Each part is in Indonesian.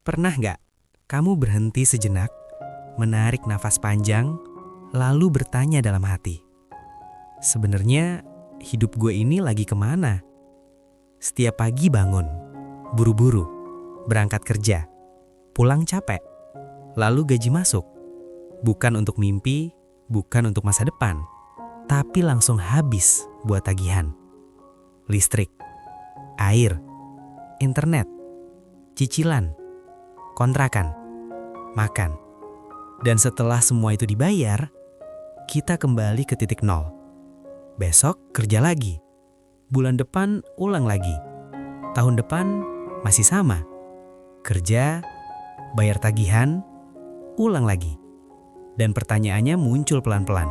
Pernah nggak kamu berhenti sejenak, menarik nafas panjang, lalu bertanya dalam hati, sebenarnya hidup gue ini lagi kemana? Setiap pagi bangun, buru-buru, berangkat kerja, pulang capek, lalu gaji masuk. Bukan untuk mimpi, bukan untuk masa depan, tapi langsung habis buat tagihan. Listrik, air, internet, cicilan, kontrakan, makan. Dan setelah semua itu dibayar, kita kembali ke titik nol. Besok kerja lagi. Bulan depan ulang lagi. Tahun depan masih sama. Kerja, bayar tagihan, ulang lagi. Dan pertanyaannya muncul pelan-pelan.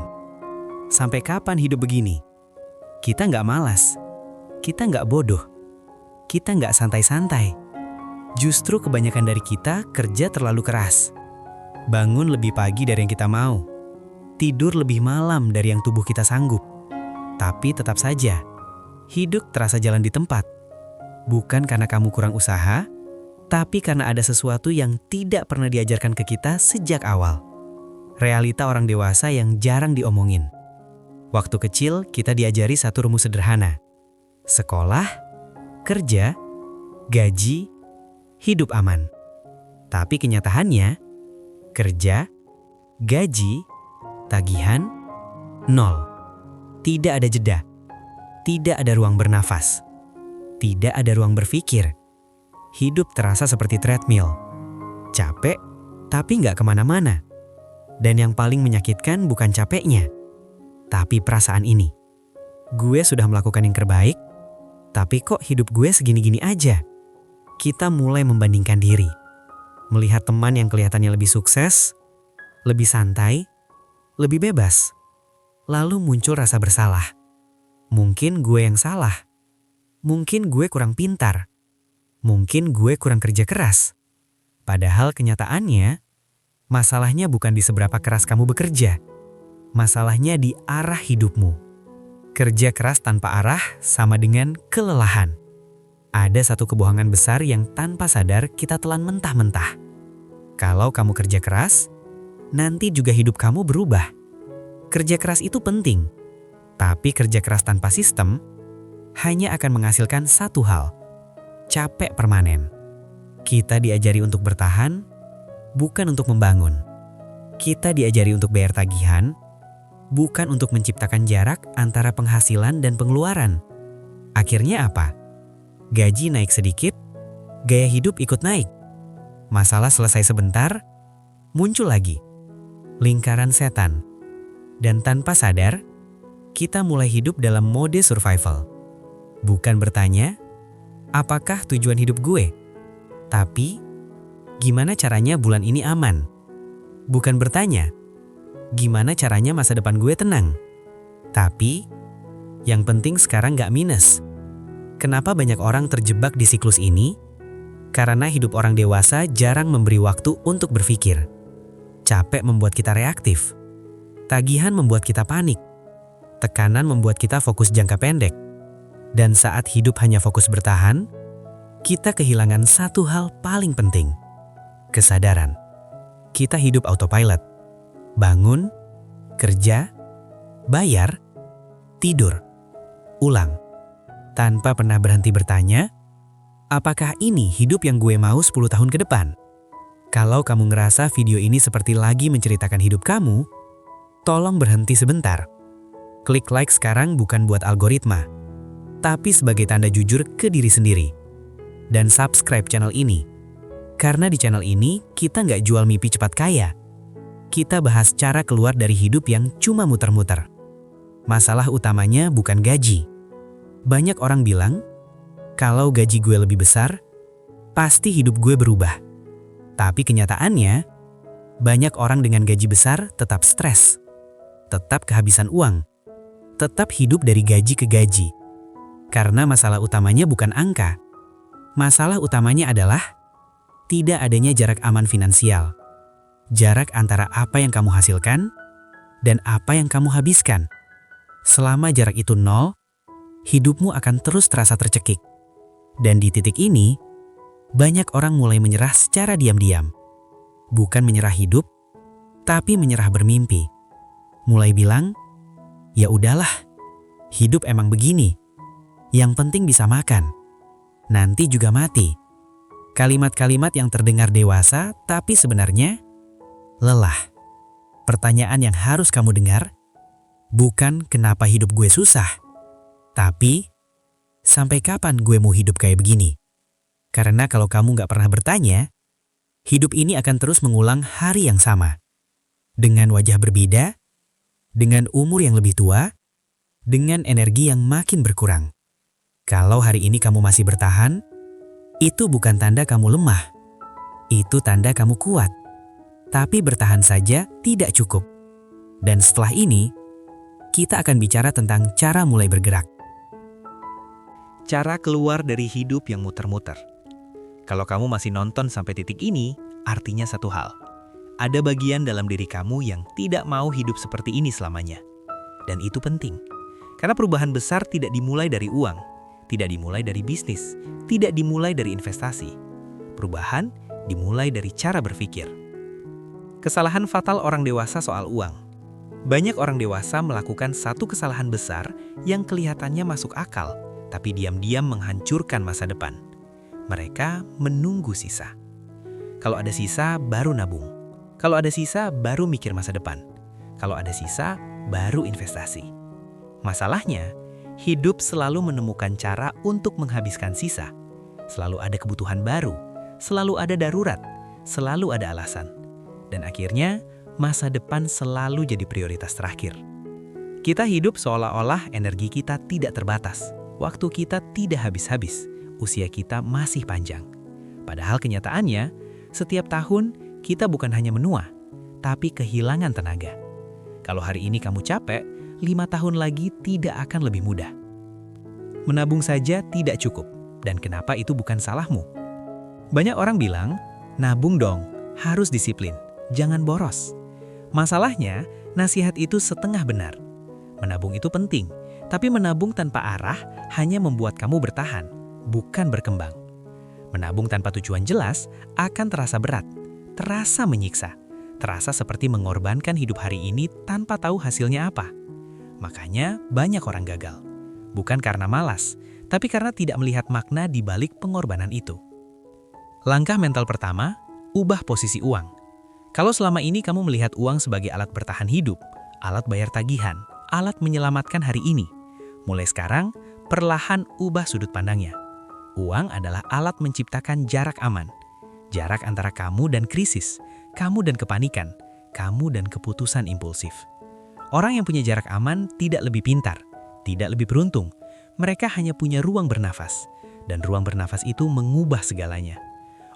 Sampai kapan hidup begini? Kita nggak malas. Kita nggak bodoh. Kita nggak santai-santai. Justru kebanyakan dari kita kerja terlalu keras. Bangun lebih pagi dari yang kita mau. Tidur lebih malam dari yang tubuh kita sanggup. Tapi tetap saja, hidup terasa jalan di tempat. Bukan karena kamu kurang usaha, tapi karena ada sesuatu yang tidak pernah diajarkan ke kita sejak awal. Realita orang dewasa yang jarang diomongin. Waktu kecil kita diajari satu rumus sederhana. Sekolah, kerja, gaji, hidup aman. Tapi kenyataannya, kerja, gaji, tagihan, nol. Tidak ada jeda. Tidak ada ruang bernafas. Tidak ada ruang berpikir. Hidup terasa seperti treadmill. Capek, tapi nggak kemana-mana. Dan yang paling menyakitkan bukan capeknya, tapi perasaan ini. Gue sudah melakukan yang terbaik, tapi kok hidup gue segini-gini aja? Kita mulai membandingkan diri. Melihat teman yang kelihatannya lebih sukses, lebih santai, lebih bebas. Lalu muncul rasa bersalah. Mungkin gue yang salah. Mungkin gue kurang pintar. Mungkin gue kurang kerja keras. Padahal kenyataannya, masalahnya bukan di seberapa keras kamu bekerja. Masalahnya di arah hidupmu. Kerja keras tanpa arah sama dengan kelelahan. Ada satu kebohongan besar yang tanpa sadar kita telan mentah-mentah. Kalau kamu kerja keras, nanti juga hidup kamu berubah. Kerja keras itu penting, tapi kerja keras tanpa sistem hanya akan menghasilkan satu hal, capek permanen. Kita diajari untuk bertahan, bukan untuk membangun. Kita diajari untuk bayar tagihan, bukan untuk menciptakan jarak antara penghasilan dan pengeluaran. Akhirnya apa? Gaji naik sedikit, gaya hidup ikut naik. Masalah selesai sebentar, muncul lagi. Lingkaran setan. Dan tanpa sadar, kita mulai hidup dalam mode survival. Bukan bertanya, apakah tujuan hidup gue? Tapi, gimana caranya bulan ini aman? Bukan bertanya, gimana caranya masa depan gue tenang? Tapi, yang penting sekarang gak minus. Kenapa banyak orang terjebak di siklus ini? Karena hidup orang dewasa jarang memberi waktu untuk berpikir. Capek membuat kita reaktif. Tagihan membuat kita panik. Tekanan membuat kita fokus jangka pendek. Dan saat hidup hanya fokus bertahan, kita kehilangan satu hal paling penting. Kesadaran. Kita hidup autopilot. Bangun, kerja, bayar, tidur, ulang. Tanpa pernah berhenti bertanya, apakah ini hidup yang gue mau 10 tahun ke depan? Kalau kamu ngerasa video ini seperti lagi menceritakan hidup kamu, tolong berhenti sebentar. Klik like sekarang bukan buat algoritma, tapi sebagai tanda jujur ke diri sendiri. Dan subscribe channel ini. Karena di channel ini kita nggak jual mimpi cepat kaya. Kita bahas cara keluar dari hidup yang cuma muter-muter. Masalah utamanya bukan gaji. Banyak orang bilang, kalau gaji gue lebih besar, pasti hidup gue berubah. Tapi kenyataannya, banyak orang dengan gaji besar tetap stres. Tetap kehabisan uang, tetap hidup dari gaji ke gaji. Karena masalah utamanya bukan angka. Masalah utamanya adalah tidak adanya jarak aman finansial. Jarak antara apa yang kamu hasilkan dan apa yang kamu habiskan. Selama jarak itu nol, hidupmu akan terus terasa tercekik. Dan di titik ini, banyak orang mulai menyerah secara diam-diam. Bukan menyerah hidup, tapi menyerah bermimpi. Mulai bilang, ya udahlah, hidup emang begini. Yang penting bisa makan. Nanti juga mati. Kalimat-kalimat yang terdengar dewasa, tapi sebenarnya lelah. Pertanyaan yang harus kamu dengar, bukan kenapa hidup gue susah, tapi sampai kapan gue mau hidup kayak begini? Karena kalau kamu gak pernah bertanya, hidup ini akan terus mengulang hari yang sama. Dengan wajah berbeda, dengan umur yang lebih tua, dengan energi yang makin berkurang. Kalau hari ini kamu masih bertahan, itu bukan tanda kamu lemah. Itu tanda kamu kuat. Tapi bertahan saja tidak cukup. Dan setelah ini, kita akan bicara tentang cara mulai bergerak. Cara keluar dari hidup yang muter-muter. Kalau kamu masih nonton sampai titik ini, artinya satu hal. Ada bagian dalam diri kamu yang tidak mau hidup seperti ini selamanya. Dan itu penting. Karena perubahan besar tidak dimulai dari uang, tidak dimulai dari bisnis, tidak dimulai dari investasi. Perubahan dimulai dari cara berpikir. Kesalahan fatal orang dewasa soal uang. Banyak orang dewasa melakukan satu kesalahan besar yang kelihatannya masuk akal, tapi diam-diam menghancurkan masa depan. Mereka menunggu sisa. Kalau ada sisa, baru nabung. Kalau ada sisa, baru mikir masa depan. Kalau ada sisa, baru investasi. Masalahnya, hidup selalu menemukan cara untuk menghabiskan sisa. Selalu ada kebutuhan baru, selalu ada darurat, selalu ada alasan. Dan akhirnya, masa depan selalu jadi prioritas terakhir. Kita hidup seolah-olah energi kita tidak terbatas. Waktu kita tidak habis-habis. Usia kita masih panjang. Padahal kenyataannya, setiap tahun kita bukan hanya menua, tapi kehilangan tenaga. Kalau hari ini kamu capek, 5 tahun lagi tidak akan lebih mudah. Menabung saja tidak cukup. Dan kenapa itu bukan salahmu? Banyak orang bilang, nabung dong, harus disiplin. Jangan boros. Masalahnya, nasihat itu setengah benar. Menabung itu penting, tapi menabung tanpa arah hanya membuat kamu bertahan, bukan berkembang. Menabung tanpa tujuan jelas akan terasa berat, terasa menyiksa, terasa seperti mengorbankan hidup hari ini tanpa tahu hasilnya apa. Makanya banyak orang gagal. Bukan karena malas, tapi karena tidak melihat makna di balik pengorbanan itu. Langkah mental pertama, ubah posisi uang. Kalau selama ini kamu melihat uang sebagai alat bertahan hidup, alat bayar tagihan, alat menyelamatkan hari ini, mulai sekarang, perlahan ubah sudut pandangnya. Uang adalah alat menciptakan jarak aman. Jarak antara kamu dan krisis, kamu dan kepanikan, kamu dan keputusan impulsif. Orang yang punya jarak aman tidak lebih pintar, tidak lebih beruntung. Mereka hanya punya ruang bernafas. Dan ruang bernafas itu mengubah segalanya.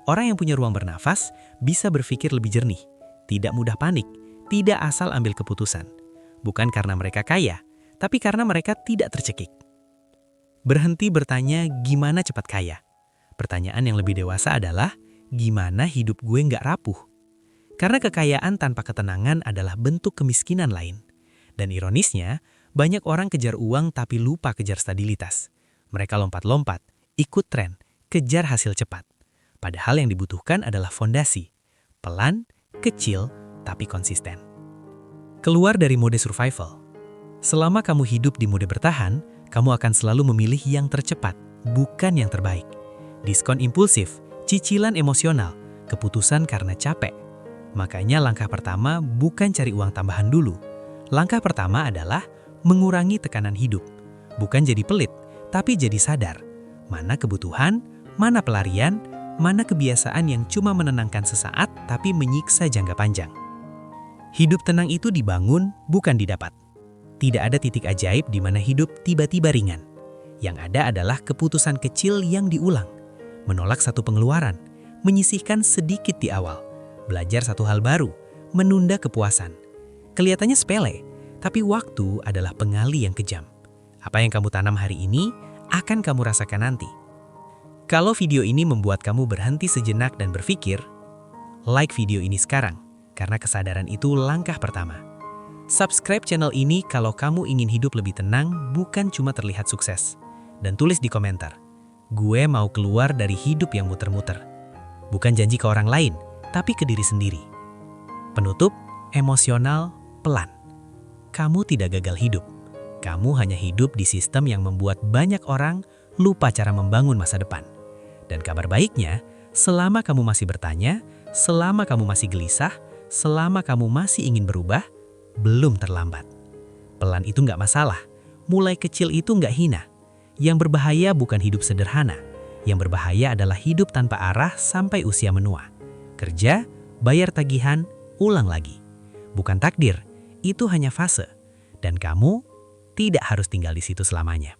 Orang yang punya ruang bernafas bisa berpikir lebih jernih, tidak mudah panik, tidak asal ambil keputusan. Bukan karena mereka kaya, tapi karena mereka tidak tercekik. Berhenti bertanya gimana cepat kaya. Pertanyaan yang lebih dewasa adalah gimana hidup gue nggak rapuh. Karena kekayaan tanpa ketenangan adalah bentuk kemiskinan lain. Dan ironisnya, banyak orang kejar uang tapi lupa kejar stabilitas. Mereka lompat-lompat, ikut tren, kejar hasil cepat. Padahal yang dibutuhkan adalah fondasi. Pelan, kecil, tapi konsisten. Keluar dari mode survival. Selama kamu hidup di mode bertahan, kamu akan selalu memilih yang tercepat, bukan yang terbaik. Diskon impulsif, cicilan emosional, keputusan karena capek. Makanya langkah pertama bukan cari uang tambahan dulu. Langkah pertama adalah mengurangi tekanan hidup. Bukan jadi pelit, tapi jadi sadar. Mana kebutuhan, mana pelarian, mana kebiasaan yang cuma menenangkan sesaat tapi menyiksa jangka panjang. Hidup tenang itu dibangun, bukan didapat. Tidak ada titik ajaib di mana hidup tiba-tiba ringan. Yang ada adalah keputusan kecil yang diulang. Menolak satu pengeluaran, menyisihkan sedikit di awal, belajar satu hal baru, menunda kepuasan. Kelihatannya sepele, tapi waktu adalah pengali yang kejam. Apa yang kamu tanam hari ini akan kamu rasakan nanti. Kalau video ini membuat kamu berhenti sejenak dan berpikir, like video ini sekarang, karena kesadaran itu langkah pertama. Subscribe channel ini kalau kamu ingin hidup lebih tenang, bukan cuma terlihat sukses. Dan tulis di komentar, Gue mau keluar dari hidup yang muter-muter. Bukan janji ke orang lain, tapi ke diri sendiri. Penutup, emosional, pelan. Kamu tidak gagal hidup. Kamu hanya hidup di sistem yang membuat banyak orang lupa cara membangun masa depan. Dan kabar baiknya, selama kamu masih bertanya, selama kamu masih gelisah, selama kamu masih ingin berubah, belum terlambat. Pelan itu nggak masalah. Mulai kecil itu nggak hina. Yang berbahaya bukan hidup sederhana. Yang berbahaya adalah hidup tanpa arah sampai usia menua. Kerja, bayar tagihan, ulang lagi. Bukan takdir, itu hanya fase. Dan kamu tidak harus tinggal di situ selamanya.